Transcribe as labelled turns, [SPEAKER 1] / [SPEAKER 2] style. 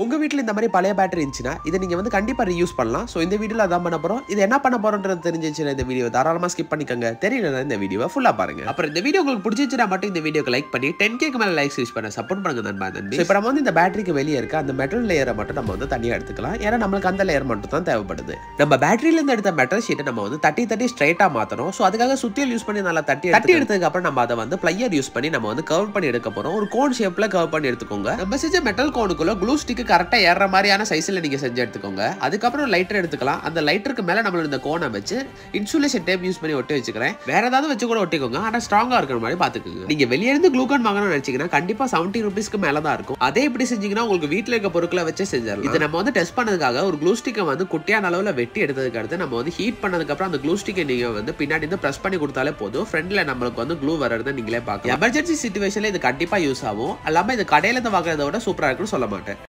[SPEAKER 1] உங்க வீட்ல இந்த மாதிரி பழைய பேட்டரி இருந்துச்சுன்னா இதை நீங்க வந்து கண்டிப்பா ரீயூஸ் பண்ணலாம். சோ இந்த வீடியோல அதான் பண்ண போறோம். இது என்ன பண்ண போறோம்ன்றது தெரிஞ்சிருச்சுன்னா இந்த வீடியோ தாராளமா ஸ்கிப் பண்ணிக்கங்க. தெரியலனா இந்த வீடியோவை ஃபுல்லா பாருங்க. அப்புறம் இந்த வீடியோ உங்களுக்கு பிடிச்சிருந்தா மட்டும் இந்த வீடியோக்கு லைக் பண்ணி 10k க்கு மேல லைக்ஸ் யூஸ் பண்ண சப்போர்ட் பண்ணுங்க நண்பா. சோ இப்போ நம்ம வந்து இந்த பேட்டரிக்கு வெளியே இருக்க அந்த மெட்டல் லேயரை மட்டும் நம்ம வந்து தனியா எடுத்துக்கலாம். ஏன்னா நமக்கு அந்த லேயர் மட்டும் தான் தேவைப்படுது. நம்ம பேட்டரியில இருந்து எடுத்த மெட்டல் ஷீட்டை நம்ம வந்து தட்டி ஸ்ட்ரைட்டா மாத்தணும். சோ அதுக்காக சுத்தியல் யூஸ் பண்ணி நல்லா தட்டி எடுத்ததுக்கு அப்புறம் நம்ம அதை வந்து பிளையர் யூஸ் பண்ணி நம்ம வந்து கர்வ் பண்ணி எடுக்க போறோம். ஒரு கோன் ஷேப்ல கர்வ் பண்ணி எடுத்துக்கோங்க. நம்ம செஞ்ச மெட்டல் கோனுக்குள்ள க்ளூ ஸ்டிக் கரெக்டா ஏற மாதிரியான சைஸ்ல நீங்க செஞ்சு எடுத்துக்கோங்க. அதுக்கப்புறம் லைட்டர் எடுத்துக்கலாம். அந்த லைட்டருக்கு மேல நம்ம இந்த கோனை வச்சு இன்சுலேஷன் டேப் யூஸ் பண்ணி ஒட்டி வச்சுக்கிறேன். வேற ஏதாவது வச்சு கூட ஒட்டிக்கோங்க. ஆனா ஸ்ட்ராங்கா இருக்கிற மாதிரி பாத்துக்கோங்க. நீங்க வெளியே இருந்து க்ளூகான் வாங்கணும்னு நினைச்சீங்கன்னா கண்டிப்பா 70 ரூபீஸ்க்கு மேல தான் இருக்கும். அதே எப்படி செஞ்சீங்கன்னா உங்களுக்கு வீட்டுல இருக்க பொருட்களை வச்சு செஞ்சிடலாம். இதை நம்ம வந்து டெஸ்ட் பண்ணதுக்காக ஒரு க்ளூ ஸ்டிக்கை வந்து குட்டியான அளவுல வெட்டி எடுத்ததுக்கு அடுத்து நம்ம வந்து ஹீட் பண்ணதுக்கு அப்புறம் அந்த க்ளூ ஸ்டிக்கை நீங்க வந்து பின்னாடி இருந்து பிரஸ் பண்ணி கொடுத்தாலே போதும். ஃப்ரண்ட்ல நம்மளுக்கு வந்து க்ளூ வரதை நீங்களே பார்க்கலாம். எமர்ஜென்சி சிச்சுவேஷன்ல இது கண்டிப்பா யூஸ் ஆகும். அல்லாம இது கடையில இருந்து வாங்குறத விட சூப்பரா இருக்குன்னு சொல்ல மாட்டேன்.